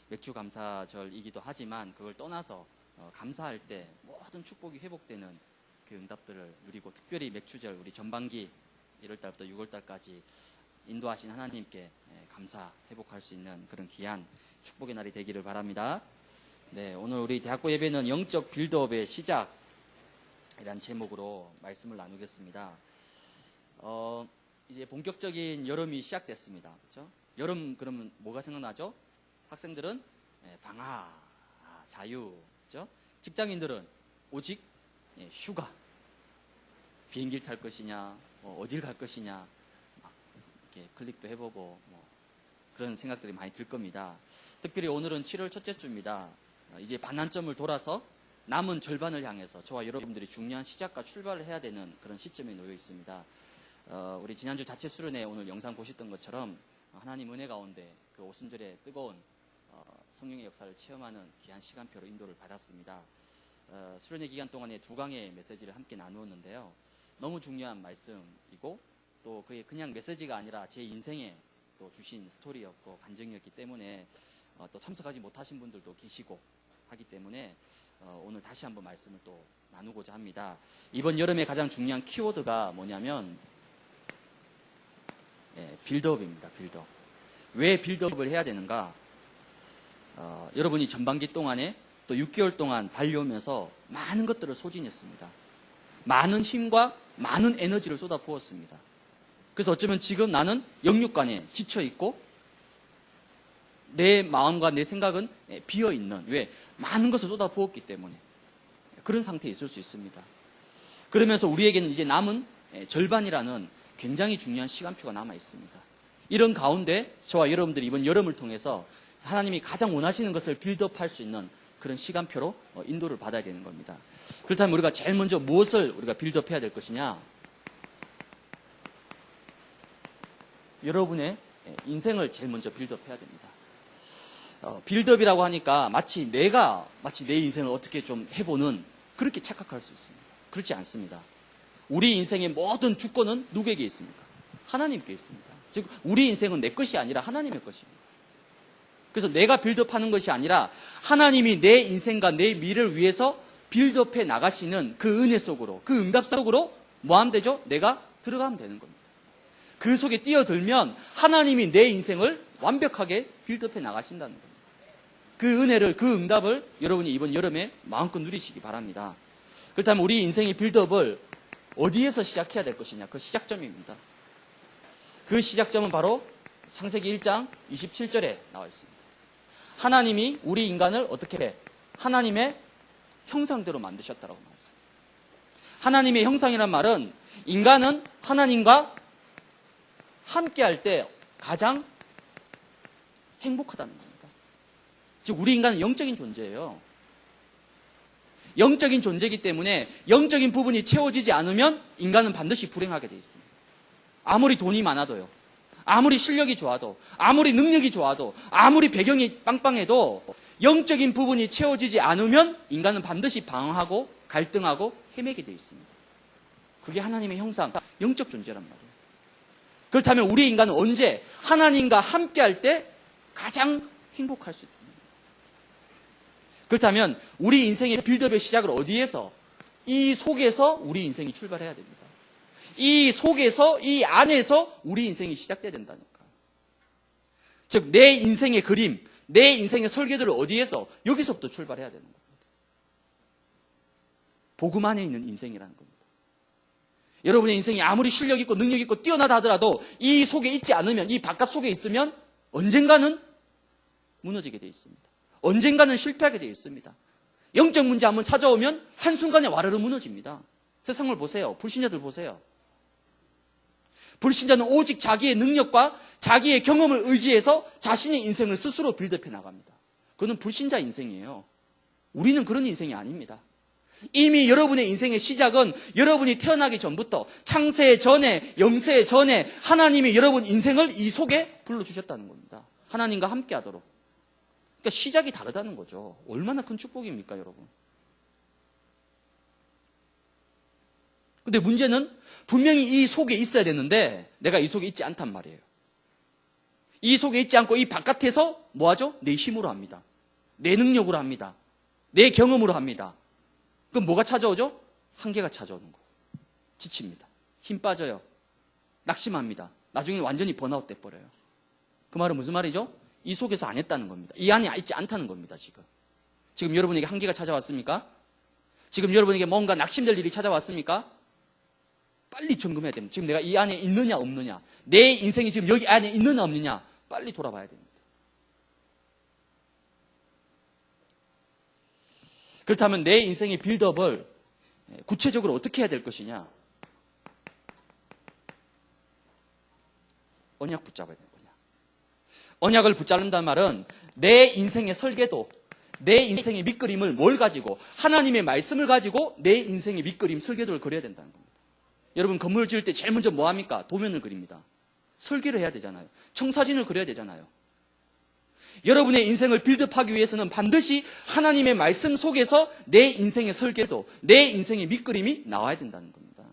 맥주 감사절이기도 하지만 그걸 떠나서 감사할 때 모든 축복이 회복되는 그 응답들을 누리고, 특별히 맥주절 우리 전반기 1월달부터 6월달까지 인도하신 하나님께 감사 회복할 수 있는 그런 귀한 축복의 날이 되기를 바랍니다. 네, 오늘 우리 대학교 예배는 영적 빌드업의 시작이란 제목으로 말씀을 나누겠습니다. 이제 본격적인 여름이 시작됐습니다. 그렇죠? 여름 그러면 뭐가 생각나죠? 학생들은 방학, 자유, 그렇죠? 직장인들은 오직 휴가, 비행기를 탈 것이냐, 어딜 갈 것이냐, 막 이렇게 클릭도 해보고 그런 생각들이 많이 들 겁니다. 특별히 오늘은 7월 첫째 주입니다. 이제 반환점을 돌아서 남은 절반을 향해서 저와 여러분들이 중요한 시작과 출발을 해야 되는 그런 시점에 놓여 있습니다. 우리 지난주 자체 수련회 오늘 영상 보셨던 것처럼 하나님 은혜 가운데 그 오순절의 뜨거운 성령의 역사를 체험하는 귀한 시간표로 인도를 받았습니다. 수련회 기간 동안에 2강의 메시지를 함께 나누었는데요. 너무 중요한 말씀이고 또 그게 그냥 메시지가 아니라 제 인생에 또 주신 스토리였고 간증이었기 때문에 또 참석하지 못하신 분들도 계시고 하기 때문에 오늘 다시 한번 말씀을 또 나누고자 합니다. 이번 여름에 가장 중요한 키워드가 뭐냐면 빌드업입니다. 빌드업. 왜 빌드업을 해야 되는가? 여러분이 전반기 동안에 또 6개월 동안 달려오면서 많은 것들을 소진했습니다. 많은 힘과 많은 에너지를 쏟아부었습니다. 그래서 어쩌면 지금 나는 영육간에 지쳐있고 내 마음과 내 생각은 비어있는, 왜? 많은 것을 쏟아부었기 때문에 그런 상태에 있을 수 있습니다. 그러면서 우리에게는 이제 남은 절반이라는 굉장히 중요한 시간표가 남아 있습니다. 이런 가운데 저와 여러분들이 이번 여름을 통해서 하나님이 가장 원하시는 것을 빌드업할 수 있는 그런 시간표로 인도를 받아야 되는 겁니다. 그렇다면 우리가 제일 먼저 무엇을 우리가 빌드업해야 될 것이냐? 여러분의 인생을 제일 먼저 빌드업해야 됩니다. 빌드업이라고 하니까 마치 내 인생을 어떻게 좀 해보는, 그렇게 착각할 수 있습니다. 그렇지 않습니다. 우리 인생의 모든 주권은 누구에게 있습니까? 하나님께 있습니다. 즉 우리 인생은 내 것이 아니라 하나님의 것입니다. 그래서 내가 빌드업하는 것이 아니라 하나님이 내 인생과 내 미래를 위해서 빌드업해 나가시는 그 은혜 속으로, 그 응답 속으로 뭐 하면 되죠? 내가 들어가면 되는 겁니다. 그 속에 뛰어들면 하나님이 내 인생을 완벽하게 빌드업해 나가신다는 겁니다. 그 은혜를, 그 응답을 여러분이 이번 여름에 마음껏 누리시기 바랍니다. 그렇다면 우리 인생의 빌드업을 어디에서 시작해야 될 것이냐? 그 시작점입니다. 그 시작점은 바로 창세기 1장 27절에 나와 있습니다. 하나님이 우리 인간을 어떻게 해? 하나님의 형상대로 만드셨다라고 말했어요. 하나님의 형상이란 말은 인간은 하나님과 함께할 때 가장 행복하다는 겁니다. 즉 우리 인간은 영적인 존재예요. 영적인 존재이기 때문에 영적인 부분이 채워지지 않으면 인간은 반드시 불행하게 돼 있습니다. 아무리 돈이 많아도요, 아무리 실력이 좋아도, 아무리 능력이 좋아도, 아무리 배경이 빵빵해도 영적인 부분이 채워지지 않으면 인간은 반드시 방황하고 갈등하고 헤매게 돼 있습니다. 그게 하나님의 형상, 영적 존재란 말이에요. 그렇다면 우리 인간은 언제 하나님과 함께할 때 가장 행복할 수 있습니다. 그렇다면 우리 인생의 빌드업의 시작을 어디에서? 이 속에서 우리 인생이 출발해야 됩니다. 이 속에서, 이 안에서 우리 인생이 시작돼야 된다니까. 즉 내 인생의 그림, 내 인생의 설계도를 어디에서? 여기서부터 출발해야 되는 겁니다. 복음 안에 있는 인생이라는 겁니다. 여러분의 인생이 아무리 실력 있고 능력 있고 뛰어나다 하더라도 이 속에 있지 않으면, 이 바깥 속에 있으면 언젠가는 무너지게 되어 있습니다. 언젠가는 실패하게 되어 있습니다. 영적 문제 한번 찾아오면 한순간에 와르르 무너집니다. 세상을 보세요. 불신자들 보세요. 불신자는 오직 자기의 능력과 자기의 경험을 의지해서 자신의 인생을 스스로 빌드업해 나갑니다. 그건 불신자 인생이에요. 우리는 그런 인생이 아닙니다. 이미 여러분의 인생의 시작은 여러분이 태어나기 전부터, 창세 전에, 영세 전에 하나님이 여러분 인생을 이 속에 불러주셨다는 겁니다. 하나님과 함께 하도록. 그러니까 시작이 다르다는 거죠. 얼마나 큰 축복입니까, 여러분? 근데 문제는 분명히 이 속에 있어야 되는데 내가 이 속에 있지 않단 말이에요. 이 속에 있지 않고 이 바깥에서 뭐 하죠? 내 힘으로 합니다. 내 능력으로 합니다. 내 경험으로 합니다. 그럼 뭐가 찾아오죠? 한계가 찾아오는 거고. 지칩니다. 힘 빠져요. 낙심합니다. 나중에 완전히 번아웃 돼버려요. 그 말은 무슨 말이죠? 이 속에서 안 했다는 겁니다. 이 안에 있지 않다는 겁니다, 지금. 지금 여러분에게 한계가 찾아왔습니까? 지금 여러분에게 뭔가 낙심될 일이 찾아왔습니까? 빨리 점검해야 됩니다. 지금 내가 이 안에 있느냐 없느냐, 내 인생이 지금 여기 안에 있느냐 없느냐 빨리 돌아봐야 됩니다. 그렇다면 내 인생의 빌드업을 구체적으로 어떻게 해야 될 것이냐? 언약 붙잡아야 되는 거냐? 언약을 붙잡는다는 말은 내 인생의 설계도, 내 인생의 밑그림을 뭘 가지고, 하나님의 말씀을 가지고 내 인생의 밑그림, 설계도를 그려야 된다는 겁니다. 여러분 건물을 지을 때 제일 먼저 뭐 합니까? 도면을 그립니다. 설계를 해야 되잖아요. 청사진을 그려야 되잖아요. 여러분의 인생을 빌드업하기 위해서는 반드시 하나님의 말씀 속에서 내 인생의 설계도, 내 인생의 밑그림이 나와야 된다는 겁니다.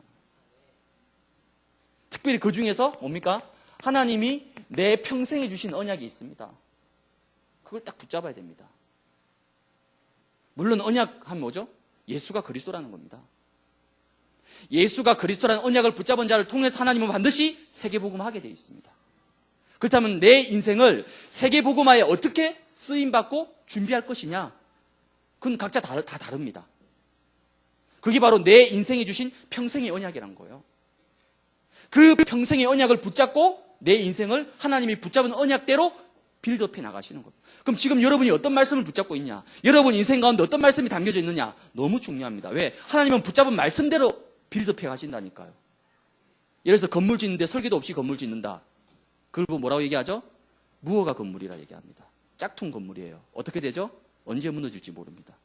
특별히 그 중에서 뭡니까? 하나님이 내 평생에 주신 언약이 있습니다. 그걸 딱 붙잡아야 됩니다. 물론 언약 하면 뭐죠? 예수가 그리스도라는 겁니다. 예수가 그리스도라는 언약을 붙잡은 자를 통해서 하나님은 반드시 세계복음화하게 되어 있습니다. 그렇다면 내 인생을 세계복음화에 어떻게 쓰임받고 준비할 것이냐? 그건 각자 다 다릅니다. 그게 바로 내 인생에 주신 평생의 언약이란 거예요. 그 평생의 언약을 붙잡고 내 인생을 하나님이 붙잡은 언약대로 빌드업해 나가시는 겁니다. 그럼 지금 여러분이 어떤 말씀을 붙잡고 있냐? 여러분 인생 가운데 어떤 말씀이 담겨져 있느냐? 너무 중요합니다. 왜? 하나님은 붙잡은 말씀대로 빌드업해 가신다니까요. 예를 들어서 건물 짓는데 설계도 없이 건물 짓는다. 그걸 보고 뭐라고 얘기하죠? 무허가 건물이라 얘기합니다. 짝퉁 건물이에요. 어떻게 되죠? 언제 무너질지 모릅니다.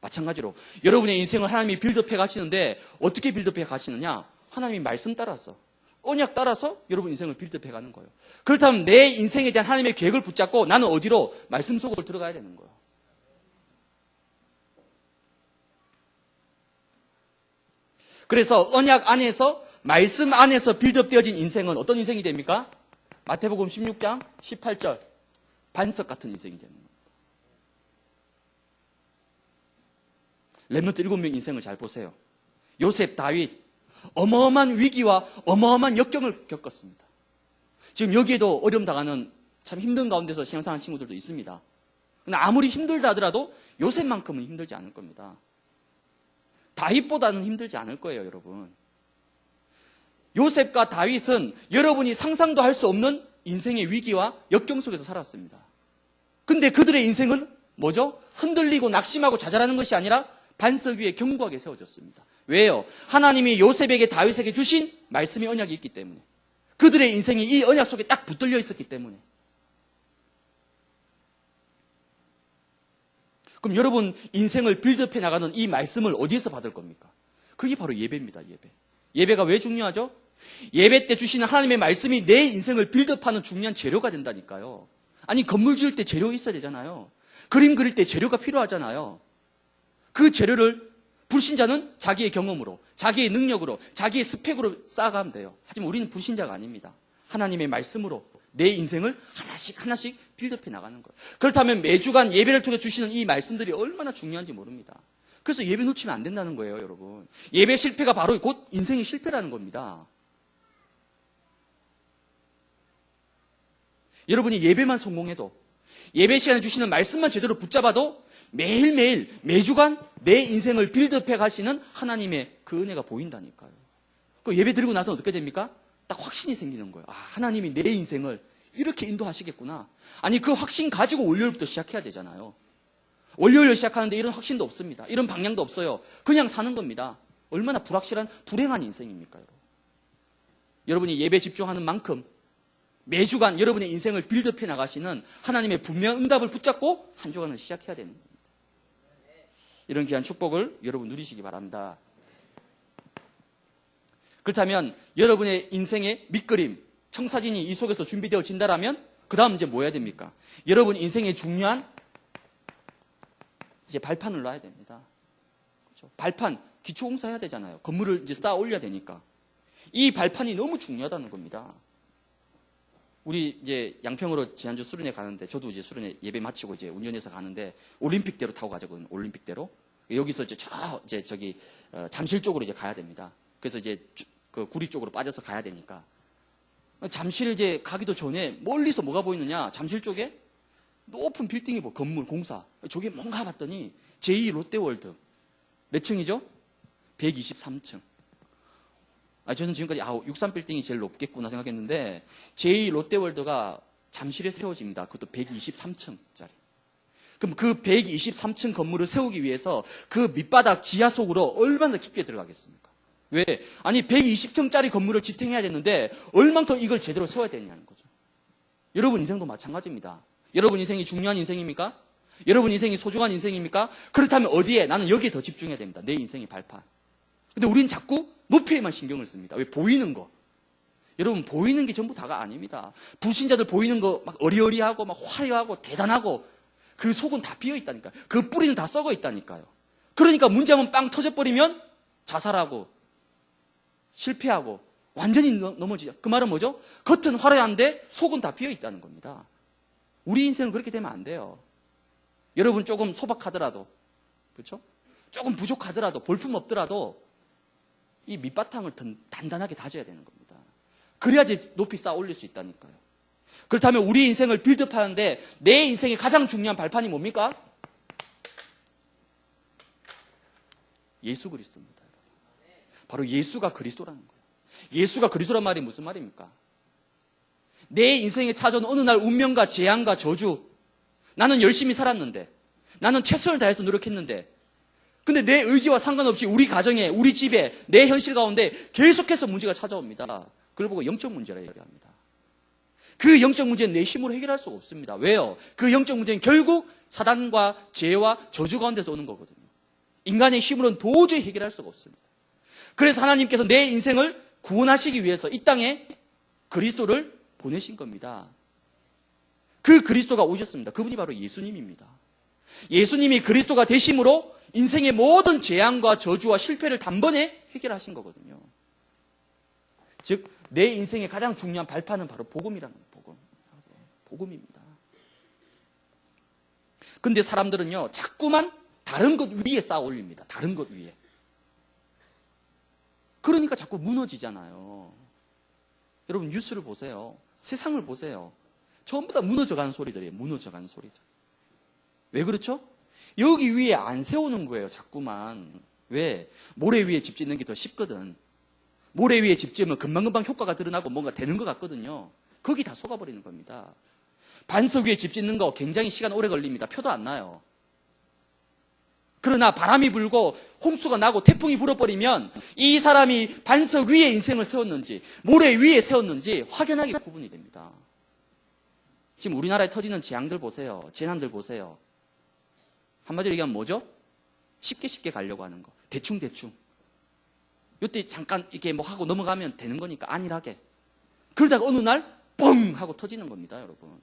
마찬가지로 여러분의 인생을 하나님이 빌드업해 가시는데 어떻게 빌드업해 가시느냐? 하나님이 말씀 따라서, 언약 따라서 여러분 인생을 빌드업해 가는 거예요. 그렇다면 내 인생에 대한 하나님의 계획을 붙잡고 나는 어디로? 말씀 속으로 들어가야 되는 거예요. 그래서 언약 안에서, 말씀 안에서 빌드업 되어진 인생은 어떤 인생이 됩니까? 마태복음 16장 18절 반석 같은 인생이 되는 겁니다. 렘넌트 7명 인생을 잘 보세요. 요셉, 다윗 어마어마한 위기와 어마어마한 역경을 겪었습니다. 지금 여기에도 어려움 당하는 참 힘든 가운데서 신앙생활하는 친구들도 있습니다. 그러나 아무리 힘들다 하더라도 요셉만큼은 힘들지 않을 겁니다. 다윗보다는 힘들지 않을 거예요, 여러분. 요셉과 다윗은 여러분이 상상도 할 수 없는 인생의 위기와 역경 속에서 살았습니다. 근데 그들의 인생은 뭐죠? 흔들리고 낙심하고 좌절하는 것이 아니라 반석 위에 견고하게 세워졌습니다. 왜요? 하나님이 요셉에게 다윗에게 주신 말씀의 언약이 있기 때문에. 그들의 인생이 이 언약 속에 딱 붙들려 있었기 때문에. 그럼 여러분 인생을 빌드업해 나가는 이 말씀을 어디에서 받을 겁니까? 그게 바로 예배입니다. 예배. 예배가 왜 중요하죠? 예배 때 주시는 하나님의 말씀이 내 인생을 빌드업하는 중요한 재료가 된다니까요. 아니 건물 지을 때 재료 있어야 되잖아요. 그림 그릴 때 재료가 필요하잖아요. 그 재료를 불신자는 자기의 경험으로, 자기의 능력으로, 자기의 스펙으로 쌓아가면 돼요. 하지만 우리는 불신자가 아닙니다. 하나님의 말씀으로 내 인생을 하나씩 하나씩 빌드업해 나가는 거예요. 그렇다면 매주간 예배를 통해 주시는 이 말씀들이 얼마나 중요한지 모릅니다. 그래서 예배 놓치면 안 된다는 거예요, 여러분. 예배 실패가 바로 곧 인생의 실패라는 겁니다. 여러분이 예배만 성공해도, 예배 시간에 주시는 말씀만 제대로 붙잡아도 매일매일, 매주간 내 인생을 빌드업해 가시는 하나님의 그 은혜가 보인다니까요. 그 예배 드리고 나서 어떻게 됩니까? 딱 확신이 생기는 거예요. 아, 하나님이 내 인생을 이렇게 인도하시겠구나. 아니, 그 확신 가지고 월요일부터 시작해야 되잖아요. 월요일 시작하는데 이런 확신도 없습니다. 이런 방향도 없어요. 그냥 사는 겁니다. 얼마나 불확실한, 불행한 인생입니까, 여러분? 여러분이 예배 집중하는 만큼 매주간 여러분의 인생을 빌드업해 나가시는 하나님의 분명한 응답을 붙잡고 한 주간을 시작해야 되는 겁니다. 이런 귀한 축복을 여러분 누리시기 바랍니다. 그렇다면 여러분의 인생의 밑그림, 청사진이 이 속에서 준비되어진다라면 그 다음 이제 뭐 해야 됩니까? 여러분 인생의 중요한 이제 발판을 놔야 됩니다. 그렇죠? 발판, 기초공사 해야 되잖아요. 건물을 이제 쌓아 올려야 되니까. 이 발판이 너무 중요하다는 겁니다. 우리 이제 양평으로 지난주 수련회 가는데, 저도 이제 수련회 예배 마치고 이제 운전해서 가는데, 올림픽대로 타고 가자거든요. 올림픽대로. 여기서 이제 저기 잠실 쪽으로 이제 가야 됩니다. 그래서 이제 그 구리 쪽으로 빠져서 가야 되니까. 잠실 이제 가기도 전에 멀리서 뭐가 보이느냐? 잠실 쪽에 높은 빌딩이 뭐 건물 공사. 저게 뭔가 봤더니 제2 롯데월드. 몇 층이죠? 123층. 저는 지금까지 63빌딩이 제일 높겠구나 생각했는데, 제2 롯데월드가 잠실에 세워집니다. 그것도 123층짜리. 그럼 그 123층 건물을 세우기 위해서 그 밑바닥 지하 속으로 얼마나 깊게 들어가겠습니까? 왜? 아니 120층짜리 건물을 지탱해야 되는데 얼만큼 이걸 제대로 세워야 되냐는 거죠. 여러분 인생도 마찬가지입니다. 여러분 인생이 중요한 인생입니까? 여러분 인생이 소중한 인생입니까? 그렇다면 어디에? 나는 여기에 더 집중해야 됩니다. 내 인생의 발판. 근데 우리는 자꾸 높이에만 신경을 씁니다. 왜? 보이는 거. 여러분 보이는 게 전부 다가 아닙니다. 불신자들 보이는 거 막 어리어리하고 막 화려하고 대단하고 그 속은 다 비어 있다니까요. 그 뿌리는 다 썩어 있다니까요. 그러니까 문제 한번 빵 터져버리면 자살하고 실패하고 완전히 넘어지죠. 그 말은 뭐죠? 겉은 화려한데 속은 다 비어 있다는 겁니다. 우리 인생은 그렇게 되면 안 돼요. 여러분 조금 소박하더라도, 그렇죠? 조금 부족하더라도, 볼품 없더라도 이 밑바탕을 단단하게 다져야 되는 겁니다. 그래야지 높이 쌓아 올릴 수 있다니까요. 그렇다면 우리 인생을 빌드업하는데 내 인생의 가장 중요한 발판이 뭡니까? 예수 그리스도입니다. 바로 예수가 그리스도라는 거예요. 예수가 그리스도란 말이 무슨 말입니까? 내 인생에 찾아온 어느 날 운명과 재앙과 저주, 나는 열심히 살았는데, 나는 최선을 다해서 노력했는데, 근데 내 의지와 상관없이 우리 가정에, 우리 집에, 내 현실 가운데 계속해서 문제가 찾아옵니다. 그걸 보고 영적 문제라 얘기합니다. 그 영적 문제는 내 힘으로 해결할 수가 없습니다. 왜요? 그 영적 문제는 결국 사단과 죄와 저주 가운데서 오는 거거든요. 인간의 힘으로는 도저히 해결할 수가 없습니다. 그래서 하나님께서 내 인생을 구원하시기 위해서 이 땅에 그리스도를 보내신 겁니다. 그 그리스도가 오셨습니다. 그분이 바로 예수님입니다. 예수님이 그리스도가 되심으로 인생의 모든 재앙과 저주와 실패를 단번에 해결하신 거거든요. 즉, 내 인생의 가장 중요한 발판은 바로 복음이라는 거예요. 복음입니다. 근데 사람들은요, 자꾸만 다른 것 위에 쌓아 올립니다. 다른 것 위에. 그러니까 자꾸 무너지잖아요. 여러분 뉴스를 보세요. 세상을 보세요. 전부 다 무너져가는 소리들이에요. 무너져가는 소리들. 왜 그렇죠? 여기 위에 안 세우는 거예요. 자꾸만. 왜? 모래 위에 집 짓는 게 더 쉽거든. 모래 위에 집 지으면 금방금방 효과가 드러나고 뭔가 되는 것 같거든요. 거기 다 속아버리는 겁니다. 반석 위에 집 짓는 거 굉장히 시간 오래 걸립니다. 표도 안 나요. 그러나 바람이 불고 홍수가 나고 태풍이 불어버리면 이 사람이 반석 위에 인생을 세웠는지 모래 위에 세웠는지 확연하게 구분이 됩니다. 지금 우리나라에 터지는 재앙들 보세요. 재난들 보세요. 한마디로 얘기하면 뭐죠? 쉽게 가려고 하는 거. 대충. 요때 잠깐 이렇게 뭐 하고 넘어가면 되는 거니까 안일하게. 그러다가 어느 날 뻥 하고 터지는 겁니다, 여러분.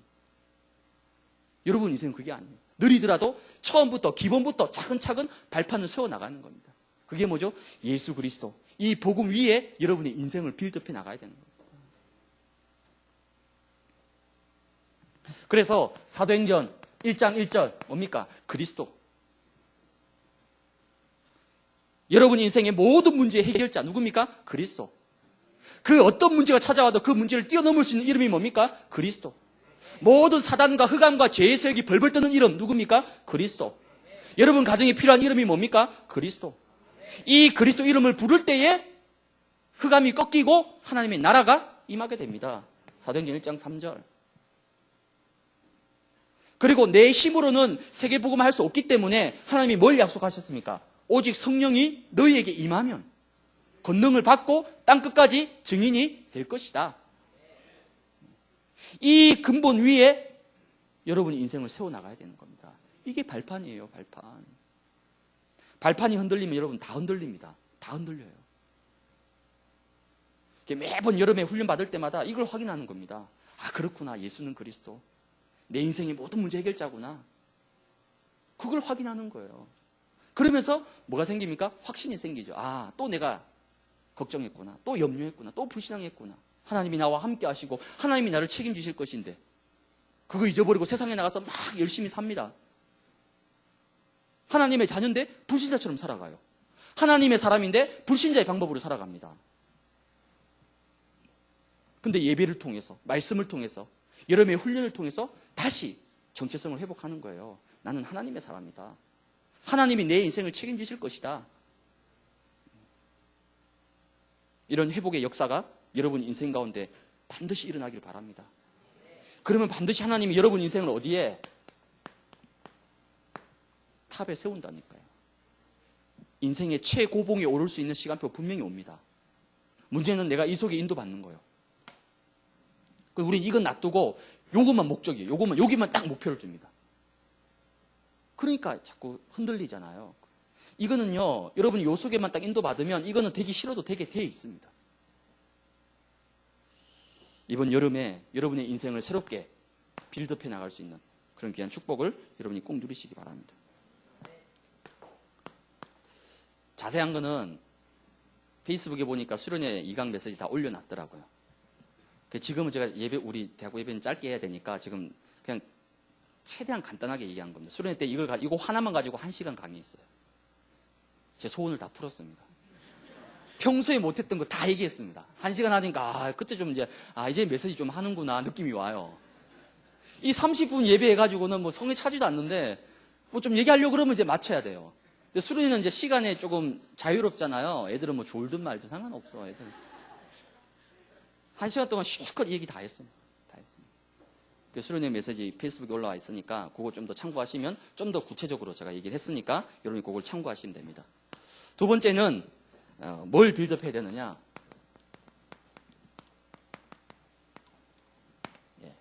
여러분 인생은 그게 아니에요. 느리더라도 처음부터 기본부터 차근차근 발판을 세워나가는 겁니다. 그게 뭐죠? 예수 그리스도. 이 복음 위에 여러분의 인생을 빌드업해 나가야 되는 겁니다. 그래서 사도행전 1장 1절 뭡니까? 그리스도. 여러분 인생의 모든 문제의 해결자 누굽니까? 그리스도. 그 어떤 문제가 찾아와도 그 문제를 뛰어넘을 수 있는 이름이 뭡니까? 그리스도. 모든 사단과 흑암과 죄의 세력이 벌벌 떠는 이름 누굽니까? 그리스도. 여러분 가정에 필요한 이름이 뭡니까? 그리스도. 이 그리스도 이름을 부를 때에 흑암이 꺾이고 하나님의 나라가 임하게 됩니다. 사도행전 1장 3절. 그리고 내 힘으로는 세계복음을 할 수 없기 때문에 하나님이 뭘 약속하셨습니까? 오직 성령이 너희에게 임하면 권능을 받고 땅끝까지 증인이 될 것이다. 이 근본 위에 여러분이 인생을 세워나가야 되는 겁니다. 이게 발판이에요, 발판. 발판이 흔들리면 여러분 다 흔들립니다. 다 흔들려요. 매번 여름에 훈련 받을 때마다 이걸 확인하는 겁니다. 아, 그렇구나. 예수는 그리스도. 내 인생의 모든 문제 해결자구나. 그걸 확인하는 거예요. 그러면서 뭐가 생깁니까? 확신이 생기죠. 아, 또 내가 걱정했구나. 또 염려했구나. 또 불신앙했구나. 하나님이 나와 함께 하시고 하나님이 나를 책임지실 것인데 그거 잊어버리고 세상에 나가서 막 열심히 삽니다. 하나님의 자녀인데 불신자처럼 살아가요. 하나님의 사람인데 불신자의 방법으로 살아갑니다. 근데 예배를 통해서, 말씀을 통해서, 여러분의 훈련을 통해서 다시 정체성을 회복하는 거예요. 나는 하나님의 사람이다. 하나님이 내 인생을 책임지실 것이다. 이런 회복의 역사가 여러분 인생 가운데 반드시 일어나길 바랍니다. 그러면 반드시 하나님이 여러분 인생을 어디에? 탑에 세운다니까요. 인생의 최고봉에 오를 수 있는 시간표 분명히 옵니다. 문제는 내가 이 속에 인도받는 거예요. 우린 이건 놔두고 요것만 목적이에요. 요것만, 여기만 딱 목표를 줍니다. 그러니까 자꾸 흔들리잖아요. 이거는요, 여러분이 요 속에만 딱 인도받으면 이거는 되기 싫어도 되게 돼 있습니다. 이번 여름에 여러분의 인생을 새롭게 빌드업해 나갈 수 있는 그런 귀한 축복을 여러분이 꼭 누리시기 바랍니다. 자세한 거는 페이스북에 보니까 수련회 2강 메시지 다 올려놨더라고요. 지금은 제가 우리 대학 예배는 짧게 해야 되니까 지금 그냥 최대한 간단하게 얘기한 겁니다. 수련회 때 이거 하나만 가지고 1시간 강의했어요. 제 소원을 다 풀었습니다. 평소에 못했던 거 다 얘기했습니다. 1시간 하니까, 그때 좀 이제 메시지 좀 하는구나 느낌이 와요. 이 30분 예배해가지고는 뭐 성에 차지도 않는데, 뭐 좀 얘기하려고 그러면 이제 맞춰야 돼요. 근데 수련회는 이제 시간에 조금 자유롭잖아요. 애들은 뭐 졸든 말든 상관없어, 애들. 1시간 동안 실컷 얘기 다 했습니다. 그 수련회 메시지 페이스북에 올라와 있으니까 그거 좀 더 참고하시면 좀 더 구체적으로 제가 얘기를 했으니까 여러분이 그걸 참고하시면 됩니다. 두 번째는 뭘 빌드업 해야 되느냐?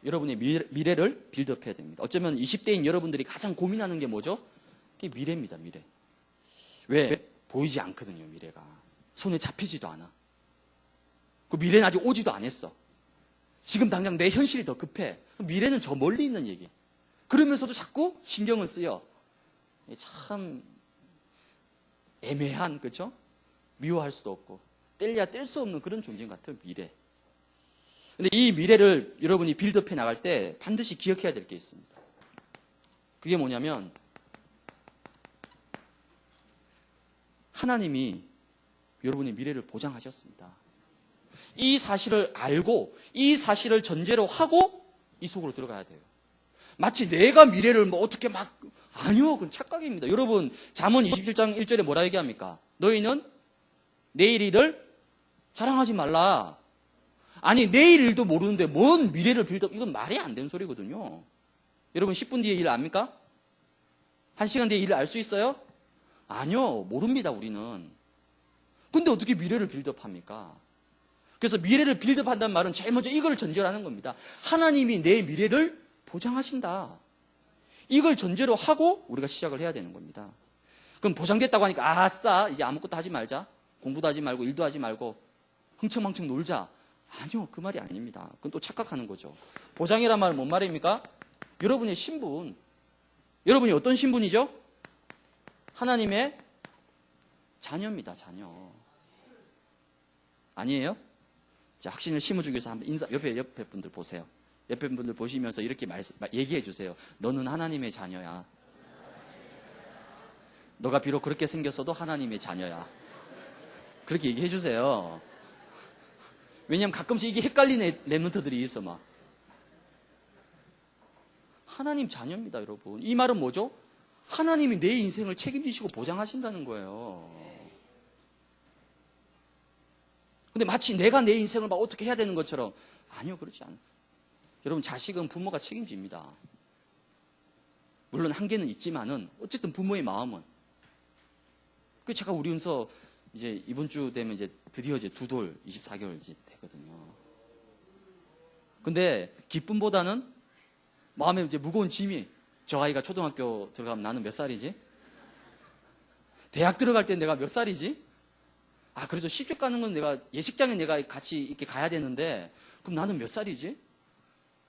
여러분의 미래를 빌드업 해야 됩니다. 어쩌면 20대인 여러분들이 가장 고민하는 게 뭐죠? 그게 미래입니다. 미래. 왜? 보이지 않거든요. 미래가. 손에 잡히지도 않아. 그 미래는 아직 오지도 않았어. 지금 당장 내 현실이 더 급해. 미래는 저 멀리 있는 얘기. 그러면서도 자꾸 신경을 쓰여. 참 애매한, 그렇죠? 미워할 수도 없고 뗄래야 뗄 수 없는 그런 존재 같아요. 미래. 근데 이 미래를 여러분이 빌드업해 나갈 때 반드시 기억해야 될 게 있습니다. 그게 뭐냐면 하나님이 여러분의 미래를 보장하셨습니다. 이 사실을 알고 이 사실을 전제로 하고 이 속으로 들어가야 돼요. 마치 내가 미래를 뭐 어떻게 아니요, 그건 착각입니다. 여러분 잠언 27장 1절에 뭐라 얘기합니까? 너희는 내일 일을 자랑하지 말라. 아니 내일 일도 모르는데 뭔 미래를 빌드업, 이건 말이 안 되는 소리거든요. 여러분 10분 뒤에 일 압니까? 1시간 뒤에 일을 알 수 있어요? 아니요, 모릅니다. 우리는. 근데 어떻게 미래를 빌드업합니까? 그래서 미래를 빌드업한다는 말은 제일 먼저 이걸 전제로 하는 겁니다. 하나님이 내 미래를 보장하신다. 이걸 전제로 하고 우리가 시작을 해야 되는 겁니다. 그럼 보장됐다고 하니까 아싸 이제 아무것도 하지 말자. 공부도 하지 말고 일도 하지 말고 흥청망청 놀자. 아니요, 그 말이 아닙니다. 그건 또 착각하는 거죠. 보장이란 말은 뭔 말입니까? 여러분의 신분. 여러분이 어떤 신분이죠? 하나님의 자녀입니다. 자녀. 아니에요? 자, 확신을 심어주기 위해서 한번 옆에 분들 보세요. 옆에 분들 보시면서 이렇게 얘기해 주세요. 너는 하나님의 자녀야. 너가 비록 그렇게 생겼어도 하나님의 자녀야. 그렇게 얘기해 주세요. 왜냐면 가끔씩 이게 헷갈리는 랩런트들이 있어 막. 하나님 자녀입니다, 여러분. 이 말은 뭐죠? 하나님이 내 인생을 책임지시고 보장하신다는 거예요. 근데 마치 내가 내 인생을 막 어떻게 해야 되는 것처럼. 아니요, 그렇지 않아요. 여러분, 자식은 부모가 책임집니다. 물론 한계는 있지만은 어쨌든 부모의 마음은. 그 제가 우리 은서 이제 이번 주 되면 이제 드디어 이제 두 돌 24개월 이제 되거든요. 근데 기쁨보다는 마음에 이제 무거운 짐이, 저 아이가 초등학교 들어가면 나는 몇 살이지? 대학 들어갈 때 내가 몇 살이지? 그래도 시집 가는 건 내가 예식장에 내가 같이 이렇게 가야 되는데 그럼 나는 몇 살이지?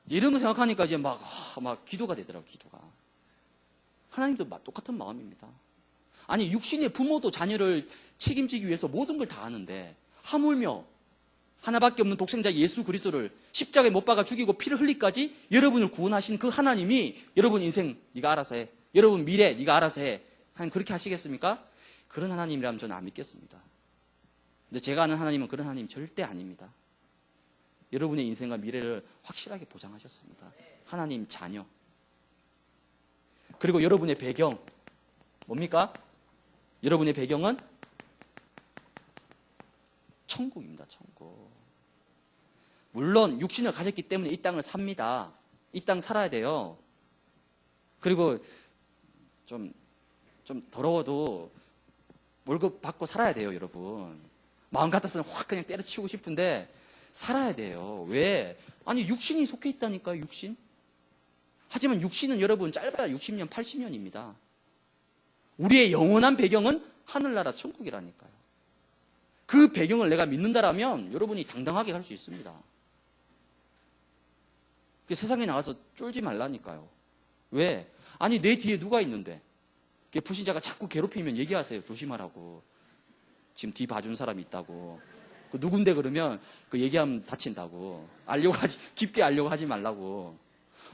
이런 거 생각하니까 이제 막 기도가 되더라고요. 기도가. 하나님도 똑같은 마음입니다. 아니 육신의 부모도 자녀를 책임지기 위해서 모든 걸 다 하는데 하물며 하나밖에 없는 독생자 예수 그리스도를 십자가에 못 박아 죽이고 피를 흘리까지 여러분을 구원하신 그 하나님이 여러분 인생 네가 알아서 해. 여러분 미래 네가 알아서 해. 하나님 그렇게 하시겠습니까? 그런 하나님이라면 저는 안 믿겠습니다. 근데 제가 아는 하나님은 그런 하나님 절대 아닙니다. 여러분의 인생과 미래를 확실하게 보장하셨습니다. 하나님 자녀. 그리고 여러분의 배경 뭡니까? 여러분의 배경은 천국입니다. 천국. 물론 육신을 가졌기 때문에 이 땅을 삽니다. 이 땅 살아야 돼요. 그리고 좀 더러워도 월급 받고 살아야 돼요, 여러분. 마음 같아서는 확 그냥 때려치우고 싶은데 살아야 돼요. 왜? 아니 육신이 속해 있다니까요, 육신. 하지만 육신은 여러분 짧아야 60년, 80년입니다. 우리의 영원한 배경은 하늘나라 천국이라니까요. 그 배경을 내가 믿는다라면 여러분이 당당하게 갈 수 있습니다. 세상에 나가서 쫄지 말라니까요. 왜? 아니 내 뒤에 누가 있는데 불신자가 자꾸 괴롭히면 얘기하세요. 조심하라고. 지금 뒤 봐준 사람이 있다고. 그 누군데 그러면 그 얘기하면 다친다고. 깊게 알려고 하지 말라고.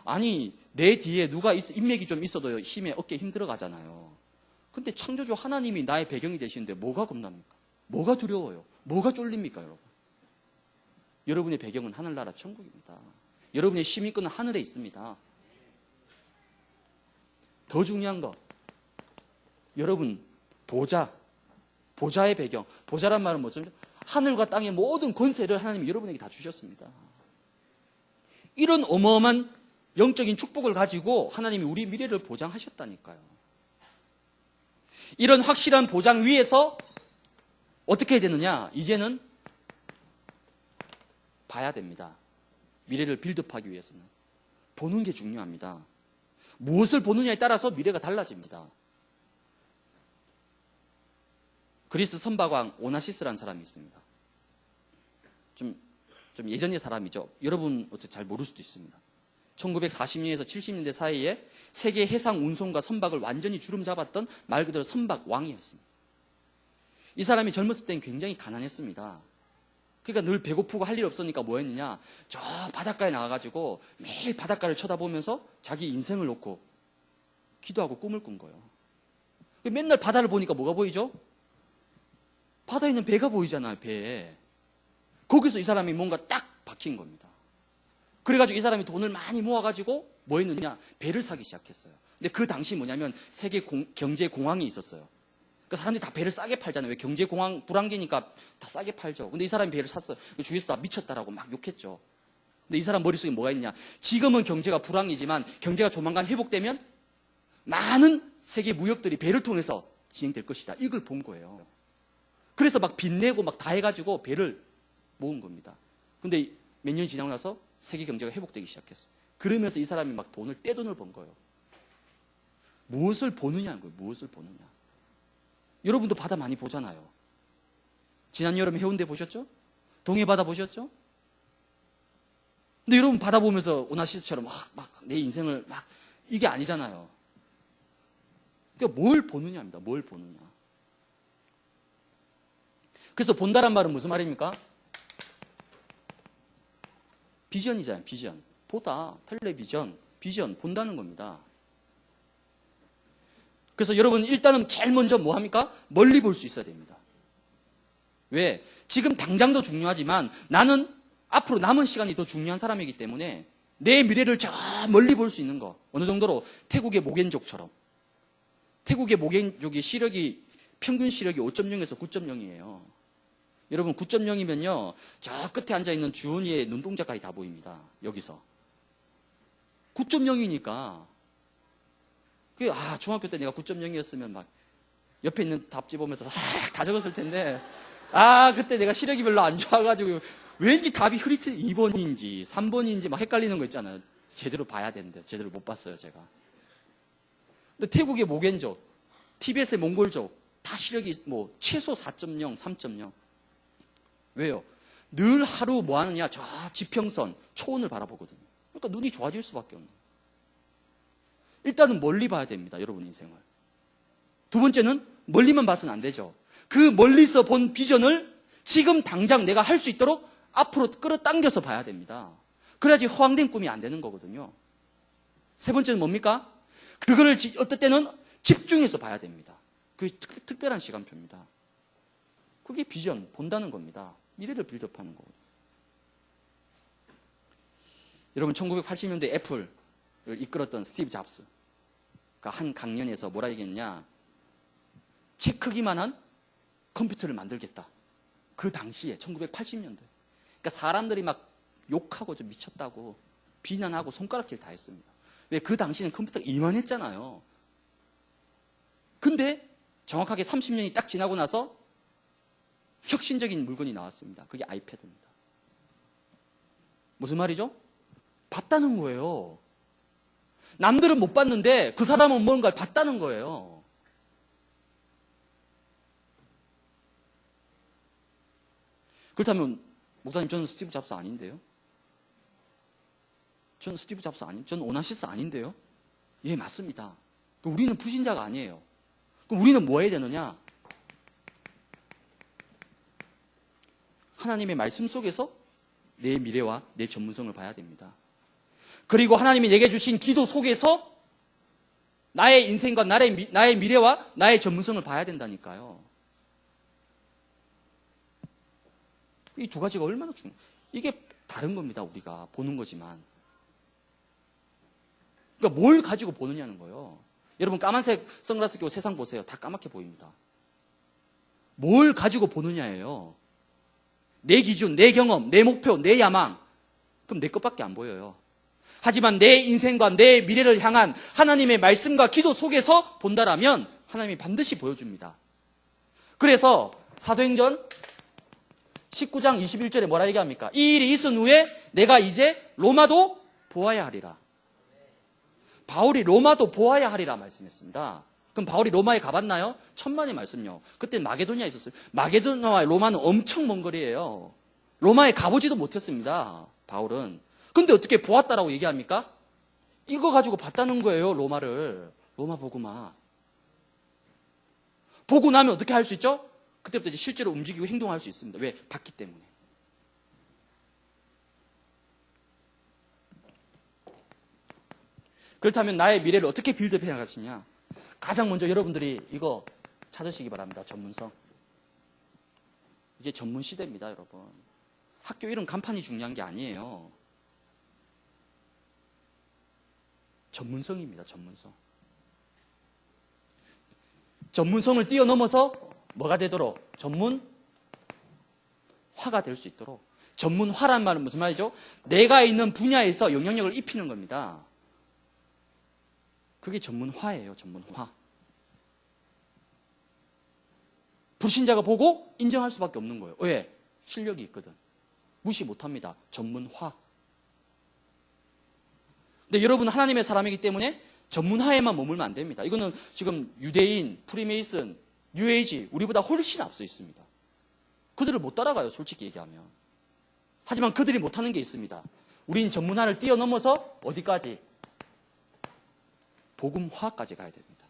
아니 내 뒤에 누가 인맥이 좀 있어도 힘에 어깨 힘들어 가잖아요. 근데 창조주 하나님이 나의 배경이 되시는데 뭐가 겁납니까? 뭐가 두려워요? 뭐가 쫄립니까, 여러분? 여러분의 배경은 하늘나라 천국입니다. 여러분의 힘이끈은 하늘에 있습니다. 더 중요한 거, 여러분 보좌의 배경. 보좌란 말은 뭐죠? 하늘과 땅의 모든 권세를 하나님이 여러분에게 다 주셨습니다. 이런 어마어마한 영적인 축복을 가지고 하나님이 우리 미래를 보장하셨다니까요. 이런 확실한 보장 위에서 어떻게 해야 되느냐? 이제는 봐야 됩니다. 미래를 빌드업하기 위해서는. 보는 게 중요합니다. 무엇을 보느냐에 따라서 미래가 달라집니다. 그리스 선박왕 오나시스라는 사람이 있습니다. 좀 예전의 사람이죠. 여러분 어떻게 잘 모를 수도 있습니다. 1940년에서 70년대 사이에 세계 해상 운송과 선박을 완전히 주름 잡았던 말 그대로 선박 왕이었습니다. 이 사람이 젊었을 때는 굉장히 가난했습니다. 그러니까 늘 배고프고 할 일 없으니까 뭐 했느냐? 저 바닷가에 나가가지고 매일 바닷가를 쳐다보면서 자기 인생을 놓고 기도하고 꿈을 꾼 거예요. 맨날 바다를 보니까 뭐가 보이죠? 바다에 있는 배가 보이잖아요, 배에. 거기서 이 사람이 뭔가 딱 박힌 겁니다. 그래가지고 이 사람이 돈을 많이 모아가지고 뭐 했느냐? 배를 사기 시작했어요. 근데 그 당시 뭐냐면 세계 경제공황이 있었어요. 그 사람들이 다 배를 싸게 팔잖아요. 왜 경제공황 불황기니까 다 싸게 팔죠. 근데 이 사람이 배를 샀어요. 주위에서 다 미쳤다라고 막 욕했죠. 근데 이 사람 머릿속에 뭐가 있냐? 지금은 경제가 불황이지만 경제가 조만간 회복되면 많은 세계 무역들이 배를 통해서 진행될 것이다. 이걸 본 거예요. 그래서 막 빚내고 막 다 해가지고 배를 모은 겁니다. 근데 몇 년이 지나고 나서 세계 경제가 회복되기 시작했어요. 그러면서 이 사람이 막 떼돈을 번 거예요. 무엇을 보느냐는 거예요. 무엇을 보느냐. 여러분도 바다 많이 보잖아요. 지난 여름에 해운대 보셨죠? 동해바다 보셨죠? 근데 여러분 바다 보면서 오나시스처럼 막 내 인생을 막 이게 아니잖아요. 그러니까 뭘 보느냐입니다. 뭘 보느냐. 그래서 본다란 말은 무슨 말입니까? 비전이잖아요. 비전. 보다, 텔레비전, 비전, 본다는 겁니다. 그래서 여러분 일단은 제일 먼저 뭐 합니까? 멀리 볼 수 있어야 됩니다. 왜? 지금 당장도 중요하지만 나는 앞으로 남은 시간이 더 중요한 사람이기 때문에 내 미래를 저 멀리 볼 수 있는 거. 어느 정도로 태국의 모겐족처럼. 태국의 모겐족이 평균 시력이 5.0에서 9.0이에요. 여러분 9.0이면요. 저 끝에 앉아있는 주은이의 눈동자까지 다 보입니다. 여기서. 9.0이니까 중학교 때 내가 9.0이었으면 막 옆에 있는 답지 보면서 다 적었을 텐데 그때 내가 시력이 별로 안 좋아가지고 왠지 답이 흐릿해 2번인지 3번인지 막 헷갈리는 거 있잖아요. 제대로 봐야 되는데 제대로 못 봤어요, 제가. 근데 태국의 모겐족, 티베트의 몽골족 다 시력이 뭐 최소 4.0, 3.0. 왜요? 늘 하루 뭐 하느냐? 저 지평선, 초원을 바라보거든요. 그러니까 눈이 좋아질 수밖에 없는 거예요. 일단은 멀리 봐야 됩니다. 여러분 인생을. 두 번째는 멀리만 봐서는 안 되죠. 그 멀리서 본 비전을 지금 당장 내가 할 수 있도록 앞으로 끌어당겨서 봐야 됩니다. 그래야지 허황된 꿈이 안 되는 거거든요. 세 번째는 뭡니까? 그거를 어떨 때는 집중해서 봐야 됩니다. 그게 특별한 시간표입니다. 그게 비전, 본다는 겁니다. 미래를 빌드업하는 거거든요. 여러분 1980년대 애플을 이끌었던 스티브 잡스가 한 강연에서 뭐라 얘기했냐? 책 크기만 한 컴퓨터를 만들겠다. 그 당시에 1980년대. 그러니까 사람들이 막 욕하고 좀 미쳤다고 비난하고 손가락질 다 했습니다. 왜? 그 당시에는 컴퓨터가 이만했잖아요. 근데 정확하게 30년이 딱 지나고 나서 혁신적인 물건이 나왔습니다. 그게 아이패드입니다. 무슨 말이죠? 봤다는 거예요. 남들은 못 봤는데 그 사람은 뭔가를 봤다는 거예요. 그렇다면 목사님 저는 스티브 잡스 아닌데요? 저는 스티브 잡스 저는 오나시스 아닌데요? 예, 맞습니다. 우리는 불신자가 아니에요. 그럼 우리는 뭐 해야 되느냐? 하나님의 말씀 속에서 내 미래와 내 전문성을 봐야 됩니다. 그리고 하나님이 내게 주신 기도 속에서 나의 인생과 나의 미래와 나의 전문성을 봐야 된다니까요. 이 두 가지가 얼마나 중요해요. 이게 다른 겁니다. 우리가 보는 거지만. 그러니까 뭘 가지고 보느냐는 거예요. 여러분 까만색 선글라스 끼고 세상 보세요. 다 까맣게 보입니다. 뭘 가지고 보느냐예요. 내 기준, 내 경험, 내 목표, 내 야망. 그럼 내 것밖에 안 보여요. 하지만 내 인생과 내 미래를 향한 하나님의 말씀과 기도 속에서 본다라면 하나님이 반드시 보여줍니다. 그래서 사도행전 19장 21절에 뭐라 얘기합니까? 이 일이 있은 후에 내가 이제 로마도 보아야 하리라. 바울이 로마도 보아야 하리라 말씀했습니다. 그럼 바울이 로마에 가봤나요? 천만의 말씀요. 그때 마게도니아에 있었어요. 마게도니아와 로마는 엄청 먼 거리예요. 로마에 가보지도 못했습니다. 바울은. 근데 어떻게 보았다라고 얘기합니까? 이거 가지고 봤다는 거예요. 로마를. 로마 복음화. 보고 나면 어떻게 할 수 있죠? 그때부터 이제 실제로 움직이고 행동할 수 있습니다. 왜? 봤기 때문에. 그렇다면 나의 미래를 어떻게 빌드업 해 나가시냐? 가장 먼저 여러분들이 이거 찾으시기 바랍니다. 전문성. 이제 전문 시대입니다, 여러분. 학교 이름 간판이 중요한 게 아니에요. 전문성입니다, 전문성. 전문성을 뛰어넘어서 뭐가 되도록? 전문화가 될 수 있도록. 전문화란 말은 무슨 말이죠? 내가 있는 분야에서 영향력을 입히는 겁니다. 그게 전문화예요, 전문화. 불신자가 보고 인정할 수밖에 없는 거예요. 왜? 실력이 있거든. 무시 못합니다. 전문화. 근데 여러분 하나님의 사람이기 때문에 전문화에만 머물면 안 됩니다. 이거는 지금 유대인, 프리메이슨, 뉴에이지 우리보다 훨씬 앞서 있습니다. 그들을 못 따라가요, 솔직히 얘기하면. 하지만 그들이 못하는 게 있습니다. 우린 전문화를 뛰어넘어서 어디까지? 복음화까지 가야 됩니다.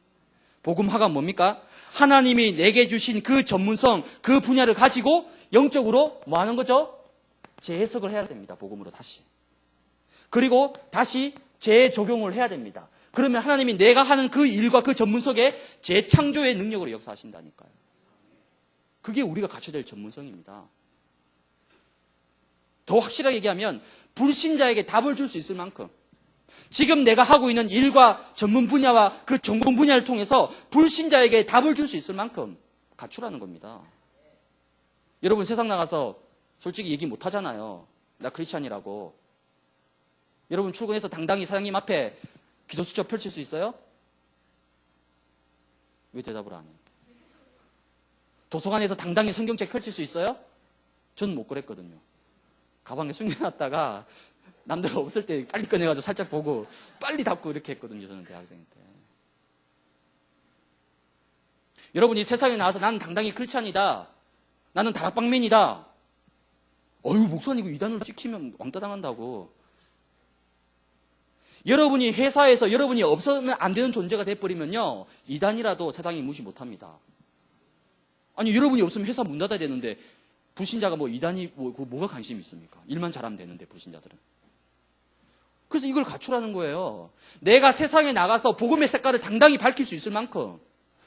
복음화가 뭡니까? 하나님이 내게 주신 그 전문성, 그 분야를 가지고 영적으로 뭐 하는 거죠? 재해석을 해야 됩니다. 복음으로 다시. 그리고 다시 재적용을 해야 됩니다. 그러면 하나님이 내가 하는 그 일과 그 전문 속에 재창조의 능력으로 역사하신다니까요. 그게 우리가 갖춰야 될 전문성입니다. 더 확실하게 얘기하면 불신자에게 답을 줄 수 있을 만큼 지금 내가 하고 있는 일과 전문 분야와 그 전공 분야를 통해서 불신자에게 답을 줄 수 있을 만큼 갖추라는 겁니다. 여러분 세상 나가서 솔직히 얘기 못 하잖아요. 나 크리스찬이라고. 여러분 출근해서 당당히 사장님 앞에 기도 수첩 펼칠 수 있어요? 왜 대답을 안 해요? 도서관에서 당당히 성경책 펼칠 수 있어요? 저는 못 그랬거든요. 가방에 숨겨놨다가 남들 없을 때 빨리 꺼내가지고 살짝 보고 빨리 닫고 이렇게 했거든요. 저는 대학생 때. 여러분이 세상에 나와서 나는 당당히 크리스찬이다. 나는 다락방맨이다. 어휴 목사님 이거 이단으로 찍히면 왕따 당한다고. 여러분이 회사에서 여러분이 없으면 안 되는 존재가 돼버리면요. 이단이라도 세상이 무시 못합니다. 아니 여러분이 없으면 회사 문 닫아야 되는데 불신자가 뭐 이단이 뭐가 관심이 있습니까? 일만 잘하면 되는데 불신자들은. 그래서 이걸 갖추라는 거예요. 내가 세상에 나가서 복음의 색깔을 당당히 밝힐 수 있을 만큼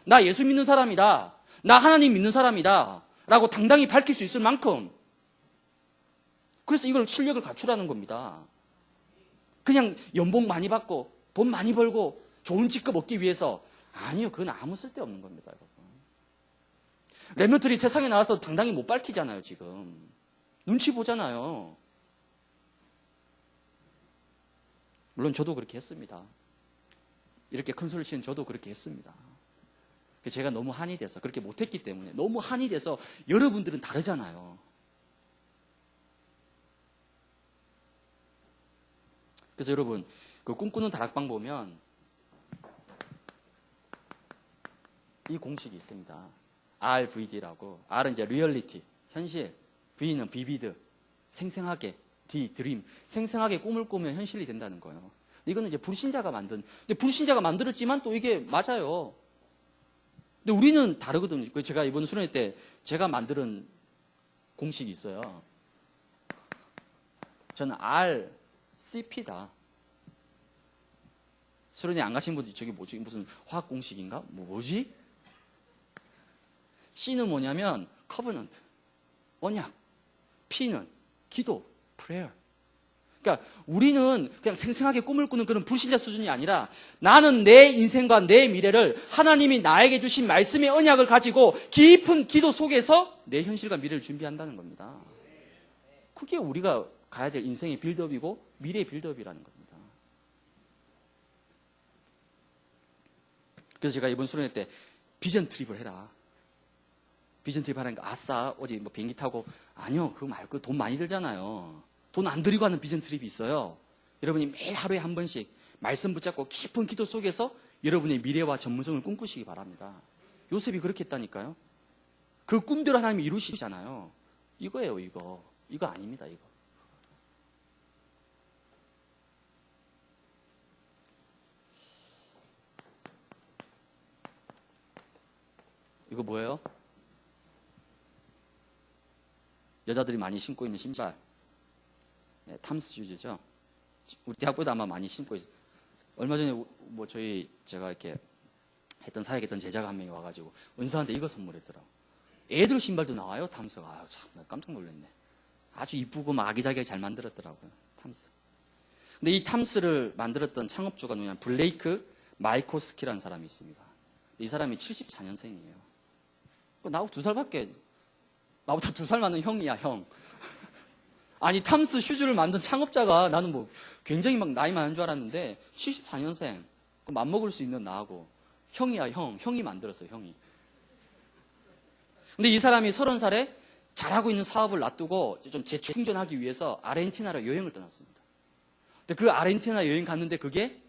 나 예수 믿는 사람이다. 나 하나님 믿는 사람이다. 라고 당당히 밝힐 수 있을 만큼 그래서 이걸 실력을 갖추라는 겁니다. 그냥 연봉 많이 받고 돈 많이 벌고 좋은 직급 얻기 위해서 아니요. 그건 아무 쓸데없는 겁니다. 여러분. 렘넌트들이 세상에 나와서 당당히 못 밝히잖아요. 지금. 눈치 보잖아요. 물론 저도 그렇게 했습니다. 이렇게 큰 소리를 치는 저도 그렇게 했습니다. 제가 너무 한이 돼서 그렇게 못했기 때문에 너무 한이 돼서 여러분들은 다르잖아요. 그래서 여러분 그 꿈꾸는 다락방 보면 이 공식이 있습니다. RVD라고. R은 이제 리얼리티, 현실. V는 비비드, 생생하게. D, 드림. 생생하게 꿈을 꾸면 현실이 된다는 거예요. 근데 이거는 이제 불신자가 만든. 근데 불신자가 만들었지만 또 이게 맞아요. 근데 우리는 다르거든요. 제가 이번 수련회 때 제가 만드는 공식이 있어요. 저는 RCP다. 수련회 안 가신 분들이 저게 뭐지? 무슨 화학 공식인가? 뭐지? C는 뭐냐면 covenant, 언약. P는 기도, prayer. 그러니까 우리는 그냥 생생하게 꿈을 꾸는 그런 불신자 수준이 아니라 나는 내 인생과 내 미래를 하나님이 나에게 주신 말씀의 언약을 가지고 깊은 기도 속에서 내 현실과 미래를 준비한다는 겁니다. 그게 우리가 가야 될 인생의 빌드업이고 미래의 빌드업이라는 겁니다. 그래서 제가 이번 수련회 때 비전 트립을 해라. 비전 트립 하라니까 아싸 어디 뭐 비행기 타고 아니요 그거 말고 돈 많이 들잖아요. 돈 안 들이고 하는 비전 트립이 있어요. 여러분이 매일 하루에 한 번씩 말씀 붙잡고 깊은 기도 속에서 여러분의 미래와 전문성을 꿈꾸시기 바랍니다. 요셉이 그렇게 했다니까요. 그 꿈대로 하나님이 이루시잖아요. 이거예요 이거. 이거 아닙니다 이거. 이거 뭐예요? 여자들이 많이 신고 있는 신발. 네, 탐스 슈즈죠. 우리 대학보다 아마 많이 신고 있어요. 얼마 전에 뭐 제가 이렇게 했던 사역했던 제자가 한 명이 와가지고 은사한테 이거 선물했더라고. 애들 신발도 나와요 탐스가. 아유 참 나 깜짝 놀랐네. 아주 이쁘고 막 아기자기하게 잘 만들었더라고요 탐스. 근데 이 탐스를 만들었던 창업주가 누구냐면 블레이크 마이코스키라는 사람이 있습니다. 이 사람이 74년생이에요. 나보다 2살 많은 형이야 형. 아니 탐스 슈즈를 만든 창업자가 나는 뭐 굉장히 막 나이 많은 줄 알았는데 74년생 맘먹을 수 있는 나하고 형이야 형이 만들었어요 형이. 근데 이 사람이 30살에 잘하고 있는 사업을 놔두고 좀 재충전하기 위해서 아르헨티나로 여행을 떠났습니다. 근데 그 아르헨티나 여행 갔는데 그게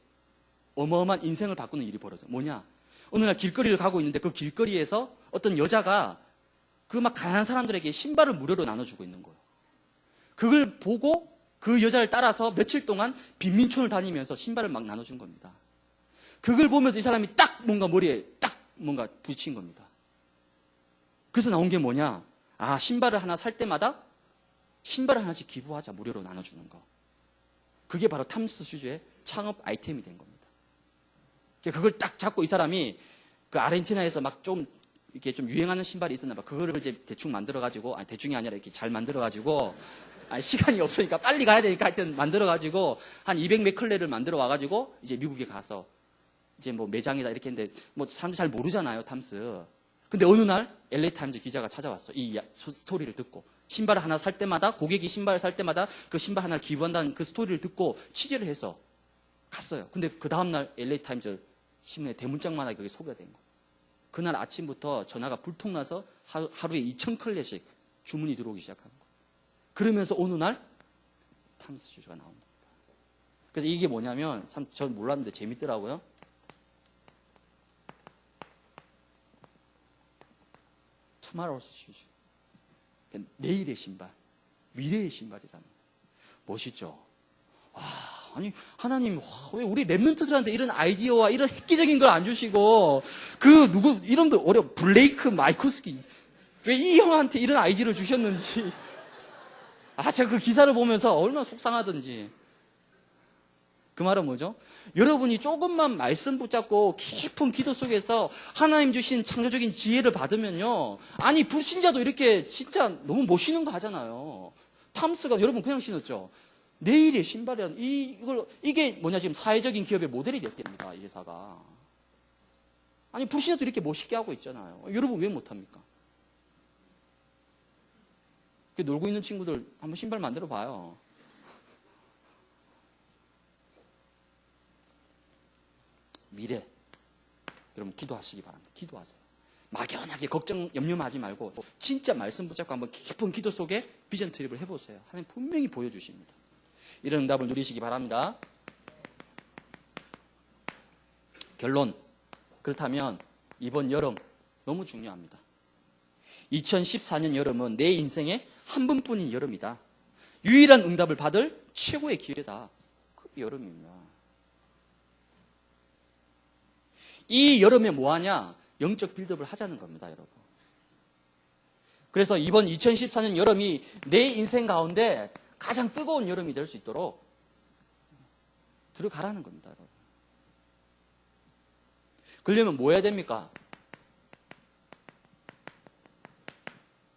어마어마한 인생을 바꾸는 일이 벌어져요. 뭐냐? 어느 날 길거리를 가고 있는데 그 길거리에서 어떤 여자가 그 막 가난한 사람들에게 신발을 무료로 나눠주고 있는 거예요. 그걸 보고 그 여자를 따라서 며칠 동안 빈민촌을 다니면서 신발을 막 나눠준 겁니다. 그걸 보면서 이 사람이 딱 뭔가 머리에 딱 뭔가 부딪힌 겁니다. 그래서 나온 게 뭐냐? 아, 신발을 하나 살 때마다 신발을 하나씩 기부하자, 무료로 나눠주는 거. 그게 바로 탐스 슈즈의 창업 아이템이 된 겁니다. 그걸 딱 잡고 이 사람이 그 아르헨티나에서 막 좀 이렇게 좀 유행하는 신발이 있었나 봐. 그거를 이제 대충 만들어가지고, 아니, 대충이 아니라 이렇게 잘 만들어가지고, 아니, 시간이 없으니까 빨리 가야 되니까 하여튼 만들어가지고, 한 200몇 컬레를 만들어 와가지고, 이제 미국에 가서, 이제 뭐 매장이다 이렇게 했는데, 뭐 사람들 잘 모르잖아요, 탐스. 근데 어느 날, LA 타임즈 기자가 찾아왔어. 이 스토리를 듣고. 신발을 하나 살 때마다, 고객이 신발을 살 때마다 그 신발 하나를 기부한다는 그 스토리를 듣고 취재를 해서 갔어요. 근데 그 다음날 LA 타임즈 신문에 대문짝만하게 그게 소개가 된 거예요. 그날 아침부터 전화가 불통나서 하루에 2,000컬레씩 주문이 들어오기 시작한 거예요. 그러면서 어느 날 탐스 슈즈가 나온 겁니다. 그래서 이게 뭐냐면 참 전 몰랐는데 재밌더라고요. 투마로우스 슈즈. 내일의 신발, 미래의 신발이라는 거예요. 멋있죠? 와, 아니 하나님 왜 우리 랩런트들한테 이런 아이디어와 이런 획기적인 걸 안 주시고 그 누구 이름도 어려워 블레이크 마이코스키 왜 이 형한테 이런 아이디어를 주셨는지. 제가 그 기사를 보면서 얼마나 속상하던지. 그 말은 뭐죠? 여러분이 조금만 말씀 붙잡고 깊은 기도 속에서 하나님 주신 창조적인 지혜를 받으면요. 아니, 불신자도 이렇게 진짜 너무 못 신은 거 하잖아요. 탐스가 여러분 그냥 신었죠? 내일의 신발이라는 이게 뭐냐, 지금 사회적인 기업의 모델이 됐습니다. 이 회사가. 아니, 불신자도 이렇게 못 신게 하고 있잖아요. 여러분 왜 못합니까? 놀고 있는 친구들 한번 신발 만들어 봐요. 미래, 여러분 기도하시기 바랍니다. 기도하세요. 막연하게 걱정, 염려하지 말고 진짜 말씀 붙잡고 한번 깊은 기도 속에 비전 트립을 해보세요. 하나님 분명히 보여주십니다. 이런 응답을 누리시기 바랍니다. 결론, 그렇다면 이번 여름 너무 중요합니다. 2014년 여름은 내 인생의 한 번뿐인 여름이다. 유일한 응답을 받을 최고의 기회다. 그 여름입니다. 이 여름에 뭐하냐? 영적 빌드업을 하자는 겁니다, 여러분. 그래서 이번 2014년 여름이 내 인생 가운데 가장 뜨거운 여름이 될 수 있도록 들어가라는 겁니다, 여러분. 그러려면 뭐 해야 됩니까?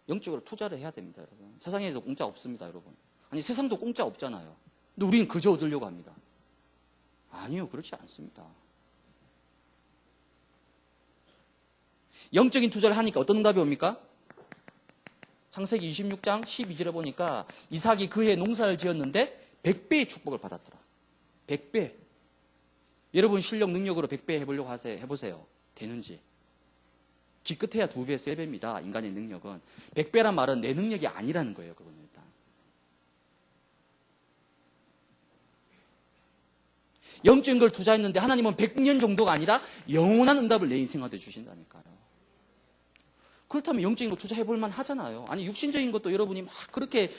영적으로 투자를 해야 됩니다, 여러분. 세상에도 공짜 없습니다, 여러분. 아니, 세상도 공짜 없잖아요. 근데 우리는 그저 얻으려고 합니다. 아니요, 그렇지 않습니다. 영적인 투자를 하니까 어떤 응답이 옵니까? 창세기 26장 12절에 보니까 이삭이 그해 농사를 지었는데 100배의 축복을 받았더라. 100배. 여러분 실력 능력으로 100배 해보려고 해보세요. 되는지. 기껏해야 2배, 3배입니다. 인간의 능력은. 100배란 말은 내 능력이 아니라는 거예요. 그건 일단. 영적인 걸 투자했는데 하나님은 100년 정도가 아니라 영원한 응답을 내 인생한테 주신다니까요. 그렇다면 영적인 거 투자해볼 만 하잖아요. 아니, 육신적인 것도 여러분이 막 그렇게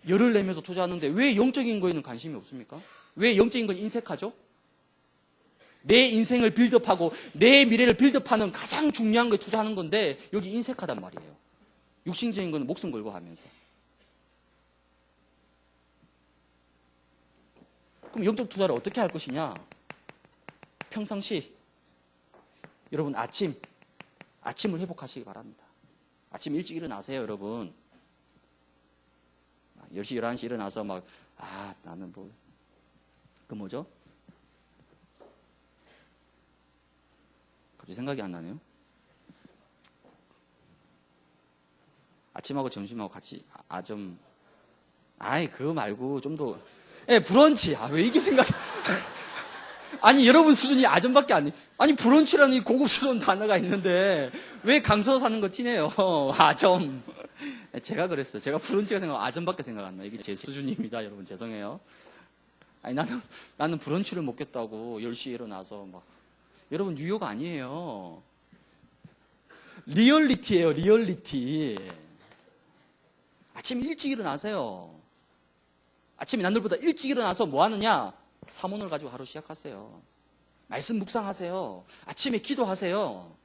열을 내면서 투자하는데 왜 영적인 거에는 관심이 없습니까? 왜 영적인 건 인색하죠? 내 인생을 빌드업하고 내 미래를 빌드업하는 가장 중요한 거에 투자하는 건데 여기 인색하단 말이에요. 육신적인 건 목숨 걸고 하면서. 그럼 영적 투자를 어떻게 할 것이냐? 평상시 여러분 아침을 회복하시기 바랍니다. 아침 일찍 일어나세요, 여러분. 10시, 11시 일어나서 나는 뭐죠? 갑자기 생각이 안 나네요. 아침하고 점심하고 같이, 그거 말고 좀 더, 브런치. 왜 이게 생각이, 아니, 여러분 수준이 아점밖에 안 돼. 아니, 브런치라는 이 고급스러운 단어가 있는데, 왜 강서 사는 거 티네요? 아점. 제가 그랬어요. 제가 브런치가 생각하면 아점밖에 생각 안 나요. 이게 제 수준입니다, 여러분. 죄송해요. 아니, 나는 브런치를 먹겠다고 10시에 일어나서 여러분, 뉴욕 아니에요. 리얼리티예요, 리얼리티. 아침 일찍 일어나세요. 아침에 남들보다 일찍 일어나서 뭐 하느냐? 사문을 가지고 하루 시작하세요. 말씀 묵상하세요. 아침에 기도하세요.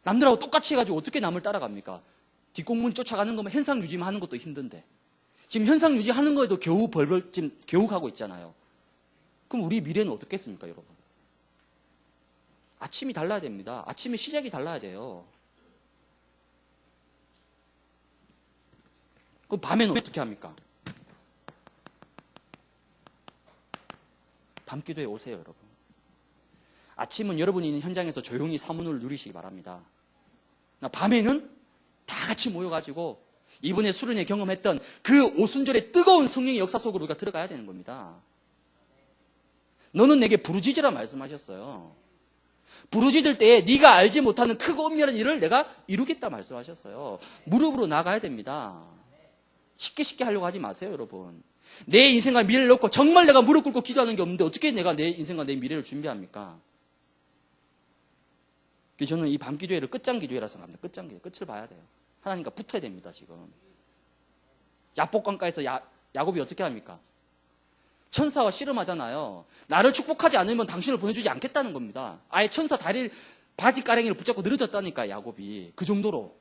남들하고 똑같이 해가지고 어떻게 남을 따라갑니까? 뒷공문 쫓아가는 거면 현상 유지만 하는 것도 힘든데. 지금 현상 유지하는 거에도 겨우 지금 겨우가고 있잖아요. 그럼 우리 미래는 어떻겠습니까, 여러분? 아침이 달라야 됩니다. 아침에 시작이 달라야 돼요. 그럼 밤에는 어떻게 합니까? 밤기도에 오세요, 여러분. 아침은 여러분이 있는 현장에서 조용히 사문을 누리시기 바랍니다. 밤에는 다 같이 모여가지고 이번에 수련회 경험했던 그 오순절의 뜨거운 성령의 역사 속으로 우리가 들어가야 되는 겁니다. 너는 내게 부르짖으라 말씀하셨어요. 부르짖을 때에 네가 알지 못하는 크고 엄밀한 일을 내가 이루겠다 말씀하셨어요. 무릎으로 나가야 됩니다. 쉽게 하려고 하지 마세요, 여러분. 내 인생과 미래를 놓고 정말 내가 무릎 꿇고 기도하는 게 없는데 어떻게 내가 내 인생과 내 미래를 준비합니까? 저는 이 밤기도회를 끝장기도회라 생각합니다. 끝장기도회. 끝을 봐야 돼요. 하나님과 붙어야 됩니다, 지금. 야복강가에서 야곱이 어떻게 합니까? 천사와 씨름하잖아요. 나를 축복하지 않으면 당신을 보내주지 않겠다는 겁니다. 아예 천사 다리를 바지 가랭이를 붙잡고 늘어졌다니까, 야곱이. 그 정도로.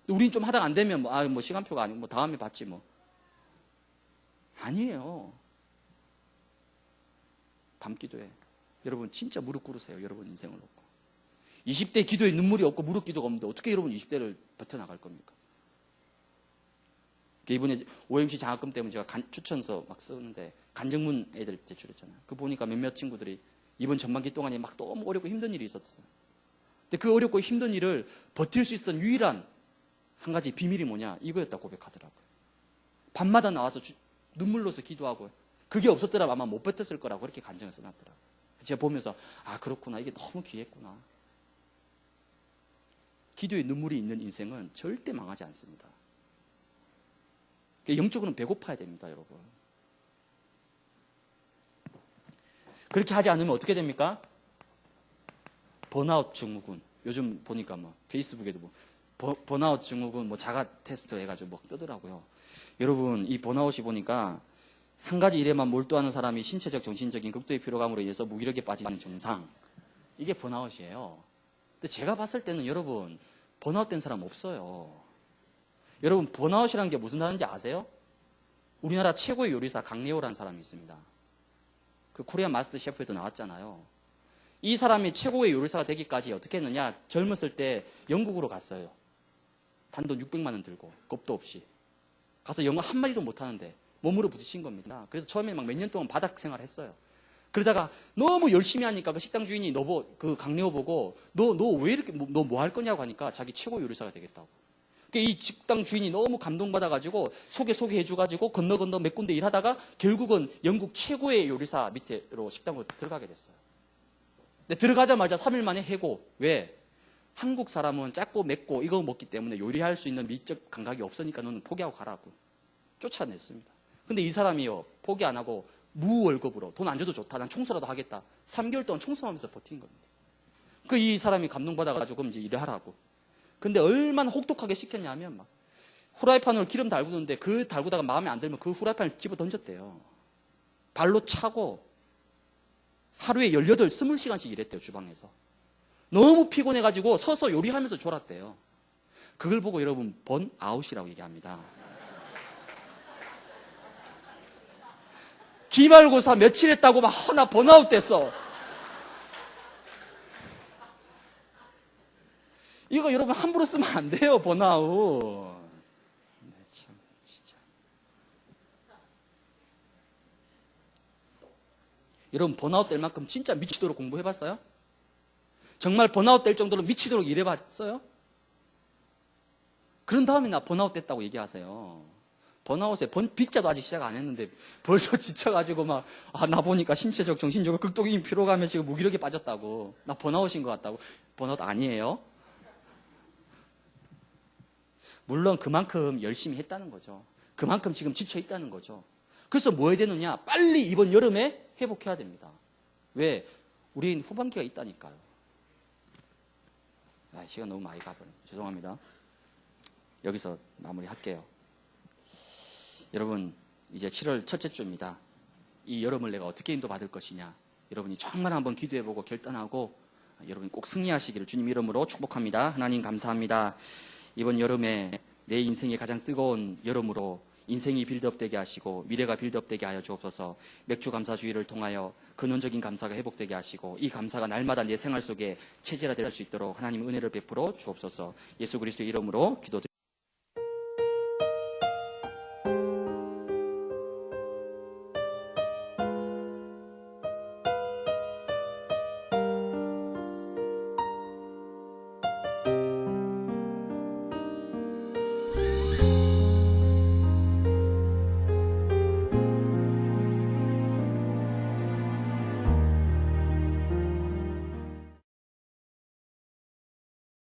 우린 좀 하다가 안 되면 뭐 시간표가 아니고 뭐 다음에 받지 뭐. 아니에요. 밤기도에 여러분 진짜 무릎 꿇으세요. 여러분 인생을 놓고. 20대 기도에 눈물이 없고 무릎 기도가 없는데 어떻게 여러분 20대를 버텨나갈 겁니까? 이번에 OMC 장학금 때문에 제가 추천서 막 쓰는데 간증문 애들 제출했잖아요. 그 보니까 몇몇 친구들이 이번 전반기 동안에 막 너무 어렵고 힘든 일이 있었어요. 근데 그 어렵고 힘든 일을 버틸 수 있었던 유일한 한 가지 비밀이 뭐냐? 이거였다 고백하더라고요. 밤마다 나와서 눈물로서 기도하고 그게 없었더라면 아마 못 버텼을 거라고 그렇게 간증을 써놨더라고요. 제가 보면서 그렇구나. 이게 너무 귀했구나. 기도에 눈물이 있는 인생은 절대 망하지 않습니다. 영적으로는 배고파야 됩니다, 여러분. 그렇게 하지 않으면 어떻게 됩니까? 번아웃 증후군. 요즘 보니까 뭐 페이스북에도 뭐 번아웃 증후군 뭐 자가 테스트 해가지고 뭐 뜨더라고요. 여러분 이 번아웃이 보니까 한 가지 일에만 몰두하는 사람이 신체적, 정신적인 극도의 피로감으로 인해서 무기력에 빠지는 증상. 이게 번아웃이에요. 근데 제가 봤을 때는 여러분 번아웃된 사람 없어요. 여러분 번아웃이라는 게 무슨 단어인지 아세요? 우리나라 최고의 요리사 강래호라는 사람이 있습니다. 그 코리안 마스터 셰프에도 나왔잖아요. 이 사람이 최고의 요리사가 되기까지 어떻게 했느냐? 젊었을 때 영국으로 갔어요. 단돈 600만 원 들고 겁도 없이 가서 영어 한마디도 못하는데 몸으로 부딪힌 겁니다. 그래서 처음에 막 몇 년 동안 바닥 생활을 했어요. 그러다가 너무 열심히 하니까 그 식당 주인이 그 강래호 보고 너 왜 이렇게 너 뭐 할 거냐고 하니까 자기 최고 요리사가 되겠다고. 이 식당 주인이 너무 감동받아가지고 소개해줘가지고 건너 몇 군데 일하다가 결국은 영국 최고의 요리사 밑으로 식당으로 들어가게 됐어요. 근데 들어가자마자 3일 만에 해고. 왜? 한국 사람은 작고 맵고 이거 먹기 때문에 요리할 수 있는 미적 감각이 없으니까 너는 포기하고 가라고 쫓아냈습니다. 근데 이 사람이요 포기 안 하고 무월급으로 돈 안 줘도 좋다. 난 청소라도 하겠다. 3개월 동안 청소하면서 버틴 겁니다. 이 사람이 감동받아가지고 이제 일을 하라고. 근데 얼마나 혹독하게 시켰냐면 막 후라이팬으로 기름 달구는데 그 달구다가 마음에 안 들면 그 후라이팬을 집어 던졌대요. 발로 차고 하루에 18, 20시간씩 일했대요, 주방에서. 너무 피곤해가지고 서서 요리하면서 졸았대요. 그걸 보고 여러분 번아웃이라고 얘기합니다. 기말고사 며칠 했다고 막 나 번아웃 됐어. 이거 여러분 함부로 쓰면 안 돼요, 번아웃. 참, 진짜. 여러분 번아웃 될 만큼 진짜 미치도록 공부해봤어요? 정말 번아웃 될 정도로 미치도록 일해봤어요? 그런 다음에 나 번아웃 됐다고 얘기하세요. 번아웃에 빗자도 아직 시작 안 했는데 벌써 지쳐가지고 막 나 보니까 신체적, 정신적으로 극도적인 피로감에 지금 무기력에 빠졌다고. 나 번아웃인 것 같다고. 번아웃 아니에요? 물론 그만큼 열심히 했다는 거죠. 그만큼 지금 지쳐 있다는 거죠. 그래서 뭐 해야 되느냐? 빨리 이번 여름에 회복해야 됩니다. 왜? 우린 후반기가 있다니까요. 시간 너무 많이 가버려요. 죄송합니다. 여기서 마무리할게요. 여러분 이제 7월 첫째 주입니다. 이 여름을 내가 어떻게 인도받을 것이냐. 여러분이 정말 한번 기도해보고 결단하고 여러분이 꼭 승리하시기를 주님 이름으로 축복합니다. 하나님 감사합니다. 이번 여름에 내 인생의 가장 뜨거운 여름으로 인생이 빌드업되게 하시고 미래가 빌드업되게 하여 주옵소서. 맥주 감사주의를 통하여 근원적인 감사가 회복되게 하시고 이 감사가 날마다 내 생활 속에 체질화될 수 있도록 하나님 은혜를 베풀어 주옵소서. 예수 그리스도의 이름으로 기도드립니다.